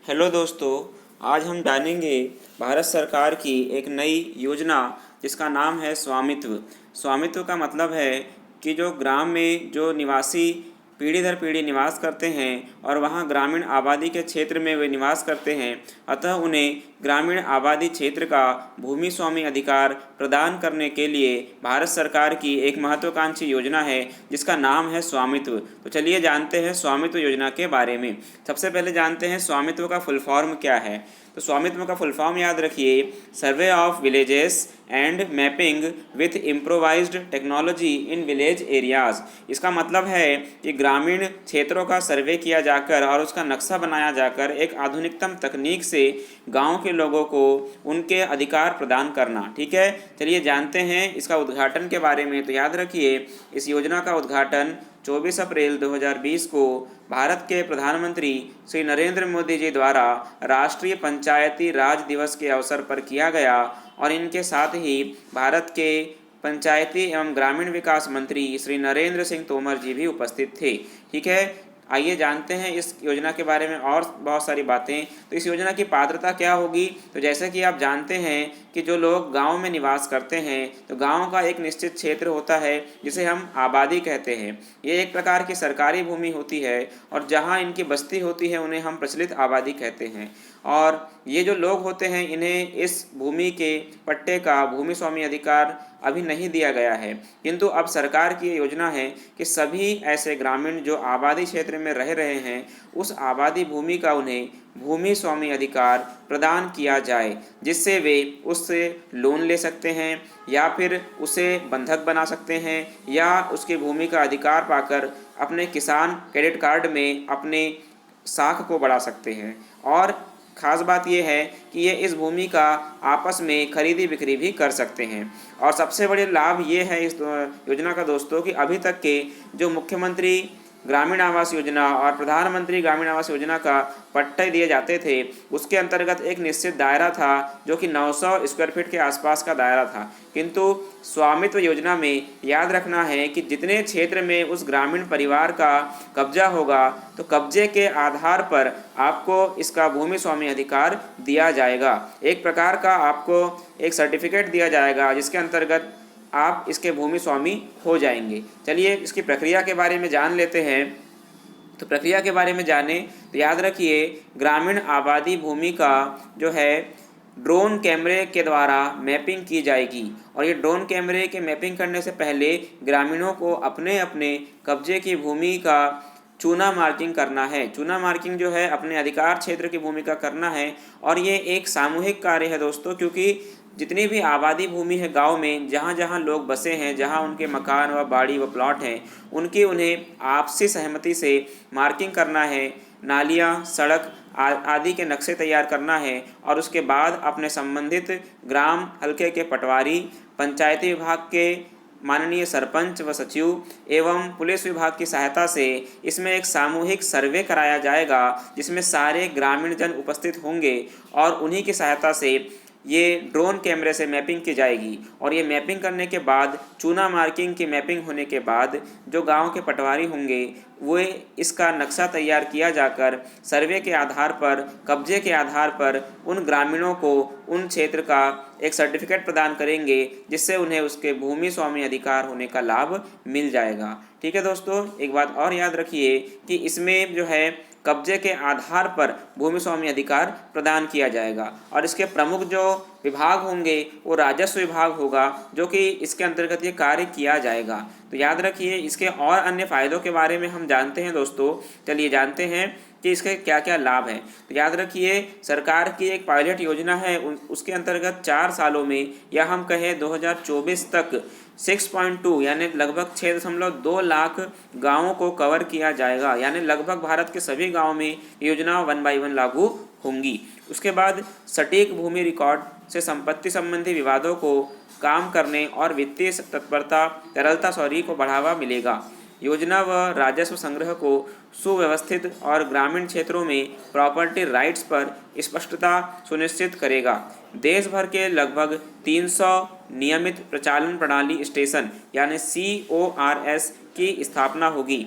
Hello दोस्तों, आज हम जानेंगे भारत सरकार की एक नई योजना जिसका नाम है स्वामित्व। स्वामित्व का मतलब है कि जो ग्राम में जो निवासी पीढ़ी दर पीढ़ी निवास करते हैं और वहाँ ग्रामीण आबादी के क्षेत्र में वे निवास करते हैं, अतः उन्हें ग्रामीण आबादी क्षेत्र का भूमि स्वामी अधिकार प्रदान करने के लिए भारत सरकार की एक महत्वाकांक्षी योजना है जिसका नाम है स्वामित्व। तो चलिए जानते हैं स्वामित्व योजना के बारे में। सबसे पहले जानते हैं स्वामित्व का फुल फॉर्म क्या है। तो स्वामित्व का फुल फॉर्म याद रखिए, survey of villages and mapping with improvised technology in village areas. इसका मतलब है कि ग्रामीण क्षेत्रों का सर्वे किया जाकर और उसका नक्शा बनाया जाकर एक आधुनिकतम तकनीक से गांव के लोगों को उनके अधिकार प्रदान करना। ठीक है, चलिए जानते हैं इसका उद्घाटन के बारे में। तो याद रखिए, इस योजना का उद्घाटन 24 अप्रैल 2020 को भारत के प्रधानमंत्री श्री नरेंद्र मोदी जी द्वारा राष्ट्रीय पंचायती राज दिवस के अवसर पर किया गया और इनके साथ ही भारत के पंचायती एवं ग्रामीण विकास मंत्री श्री नरेंद्र सिंह तोमर जी भी उपस्थित थे। ठीक है, आइए जानते हैं इस योजना के बारे में और बहुत सारी बातें। तो इस योजना की पात्रता क्या होगी? तो जैसे कि आप जानते हैं कि जो लोग गांव में निवास करते हैं, तो गांव का एक निश्चित क्षेत्र होता है जिसे हम आबादी कहते हैं। ये एक प्रकार की सरकारी भूमि होती है और जहां इनकी बस्ती होती है उन्हें हम प्रचलित आबादी कहते हैं। और ये जो लोग होते हैं इन्हें इस भूमि के पट्टे का भूमि स्वामी अधिकार अभी नहीं दिया गया है, किंतु अब सरकार की योजना है कि सभी ऐसे ग्रामीण जो आबादी क्षेत्र में रह रहे हैं उस आबादी भूमि का उन्हें भूमि स्वामी अधिकार प्रदान किया जाए, जिससे वे उससे लोन ले सकते हैं या फिर उसे बंधक बना सकते हैं या उसकी भूमि का अधिकार पाकर अपने किसान क्रेडिट कार्ड में अपने साख को बढ़ा सकते हैं। और ख़ास बात यह है कि ये इस भूमि का आपस में खरीदी बिक्री भी कर सकते हैं। और सबसे बड़े लाभ ये है इस योजना का दोस्तों कि अभी तक के जो मुख्यमंत्री ग्रामीण आवास योजना और प्रधानमंत्री ग्रामीण आवास योजना का पट्टे दिए जाते थे, उसके अंतर्गत एक निश्चित दायरा था जो कि 900 स्क्वायर फीट के आसपास का दायरा था। किंतु स्वामित्व योजना में याद रखना है कि जितने क्षेत्र में उस ग्रामीण परिवार का कब्जा होगा, तो कब्जे के आधार पर आपको इसका भूमि स्वामी अधिकार दिया जाएगा। एक प्रकार का आपको एक सर्टिफिकेट दिया जाएगा जिसके अंतर्गत आप इसके भूमि स्वामी हो जाएंगे। चलिए इसकी प्रक्रिया के बारे में जान लेते हैं। तो प्रक्रिया के बारे में जाने तो याद रखिए, ग्रामीण आबादी भूमि का जो है ड्रोन कैमरे के द्वारा मैपिंग की जाएगी और ये ड्रोन कैमरे के मैपिंग करने से पहले ग्रामीणों को अपने अपने कब्जे की भूमि का चूना मार्किंग करना है। चूना मार्किंग जो है अपने अधिकार क्षेत्र की भूमि का करना है और ये एक सामूहिक कार्य है दोस्तों, क्योंकि जितनी भी आबादी भूमि है गांव में, जहां जहां लोग बसे हैं, जहां उनके मकान व बाड़ी व प्लॉट हैं, उनकी उन्हें आपसी सहमति से मार्किंग करना है। नालियां, सड़क आदि के नक्शे तैयार करना है और उसके बाद अपने संबंधित ग्राम हल्के के पटवारी, पंचायती विभाग के माननीय सरपंच व सचिव एवं पुलिस विभाग की सहायता से इसमें एक सामूहिक सर्वे कराया जाएगा, जिसमें सारे ग्रामीण जन उपस्थित होंगे और उन्हीं की सहायता से ये ड्रोन कैमरे से मैपिंग की जाएगी। और ये मैपिंग करने के बाद, चूना मार्किंग की मैपिंग होने के बाद, जो गांव के पटवारी होंगे वे इसका नक्शा तैयार किया जाकर सर्वे के आधार पर, कब्जे के आधार पर उन ग्रामीणों को उन क्षेत्र का एक सर्टिफिकेट प्रदान करेंगे, जिससे उन्हें उसके भूमि स्वामी अधिकार होने का लाभ मिल जाएगा। ठीक है दोस्तों, एक बात और याद रखिए कि इसमें जो है कब्जे के आधार पर भूमि स्वामी अधिकार प्रदान किया जाएगा और इसके प्रमुख जो विभाग होंगे वो राजस्व विभाग होगा, जो कि इसके अंतर्गत ये कार्य किया जाएगा। तो याद रखिए, इसके और अन्य फ़ायदों के बारे में हम जानते हैं दोस्तों। चलिए जानते हैं कि इसके क्या क्या लाभ हैं। तो याद रखिए, सरकार की एक पायलट योजना है, उसके अंतर्गत 4 सालों में या हम कहें 2024 तक 6.2 यानी लगभग 6.2 लाख गाँवों को कवर किया जाएगा। यानी लगभग भारत के सभी गाँव में योजना 1 by 1 लागू होंगी। उसके बाद सटीक भूमि रिकॉर्ड से संपत्ति संबंधी विवादों को काम करने और वित्तीय तरलता को बढ़ावा मिलेगा। योजना व राजस्व संग्रह को सुव्यवस्थित और ग्रामीण क्षेत्रों में प्रॉपर्टी राइट्स पर स्पष्टता सुनिश्चित करेगा। देश भर के लगभग 300 नियमित प्रचालन प्रणाली स्टेशन यानी CORS की स्थापना होगी।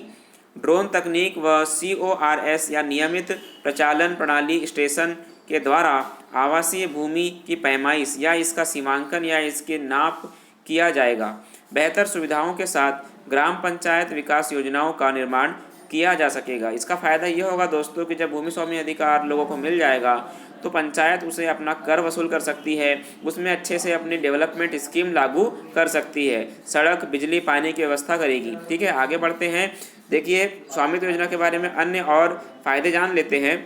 ड्रोन तकनीक व CORS या नियमित प्रचालन प्रणाली स्टेशन के द्वारा आवासीय भूमि की पैमाइश या इसका सीमांकन या इसके नाप किया जाएगा। बेहतर सुविधाओं के साथ ग्राम पंचायत विकास योजनाओं का निर्माण किया जा सकेगा। इसका फ़ायदा ये होगा दोस्तों कि जब भूमि स्वामी अधिकार लोगों को मिल जाएगा तो पंचायत उसे अपना कर वसूल कर सकती है, उसमें अच्छे से अपनी डेवलपमेंट स्कीम लागू कर सकती है, सड़क, बिजली, पानी की व्यवस्था करेगी। ठीक है, आगे बढ़ते हैं। देखिए, स्वामित्व योजना के बारे में अन्य और फ़ायदे जान लेते हैं।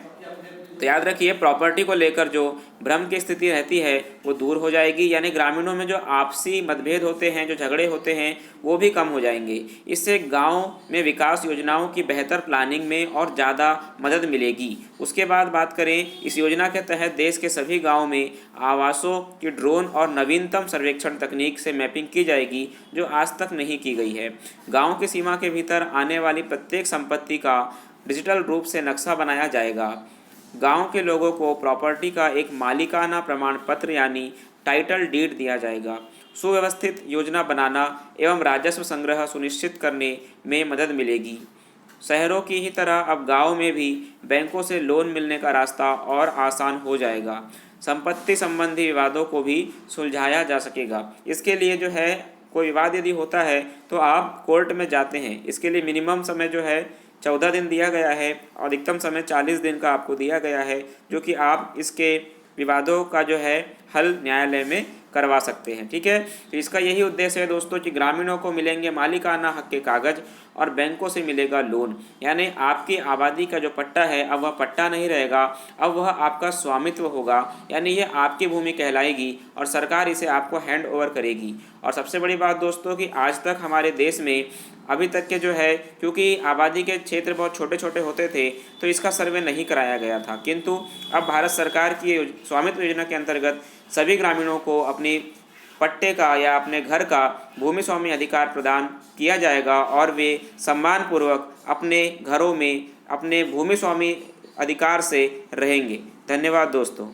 तो याद रखिए, प्रॉपर्टी को लेकर जो भ्रम की स्थिति रहती है वो दूर हो जाएगी, यानी ग्रामीणों में जो आपसी मतभेद होते हैं, जो झगड़े होते हैं, वो भी कम हो जाएंगे। इससे गांव में विकास योजनाओं की बेहतर प्लानिंग में और ज़्यादा मदद मिलेगी। उसके बाद बात करें, इस योजना के तहत देश के सभी गाँव में आवासों की ड्रोन और नवीनतम सर्वेक्षण तकनीक से मैपिंग की जाएगी, जो आज तक नहीं की गई है। गाँव की सीमा के भीतर आने वाली प्रत्येक संपत्ति का डिजिटल रूप से नक्शा बनाया जाएगा। गांव के लोगों को प्रॉपर्टी का एक मालिकाना प्रमाण पत्र यानी टाइटल डीड दिया जाएगा। सुव्यवस्थित योजना बनाना एवं राजस्व संग्रह सुनिश्चित करने में मदद मिलेगी। शहरों की ही तरह अब गांव में भी बैंकों से लोन मिलने का रास्ता और आसान हो जाएगा। संपत्ति संबंधी विवादों को भी सुलझाया जा सकेगा। इसके लिए जो है, कोई विवाद यदि होता है तो आप कोर्ट में जाते हैं। इसके लिए मिनिमम समय जो है 14 दिन दिया गया है और अधिकतम समय 40 दिन का आपको दिया गया है, जो कि आप इसके विवादों का जो है हल न्यायालय में करवा सकते हैं। ठीक है, तो इसका यही उद्देश्य है दोस्तों कि ग्रामीणों को मिलेंगे मालिकाना हक के कागज़ और बैंकों से मिलेगा लोन। यानी आपकी आबादी का जो पट्टा है अब वह पट्टा नहीं रहेगा, अब वह आपका स्वामित्व होगा, यानी ये आपकी भूमि कहलाएगी और सरकार इसे आपको हैंड ओवर करेगी। और सबसे बड़ी बात दोस्तों कि आज तक हमारे देश में अभी तक के जो है, क्योंकि आबादी के क्षेत्र बहुत छोटे छोटे होते थे तो इसका सर्वे नहीं कराया गया था, किंतु अब भारत सरकार की स्वामित्व योजना के अंतर्गत सभी ग्रामीणों को अपनी पट्टे का या अपने घर का भूमि स्वामी अधिकार प्रदान किया जाएगा और वे सम्मानपूर्वक अपने घरों में अपने भूमि स्वामी अधिकार से रहेंगे। धन्यवाद दोस्तों।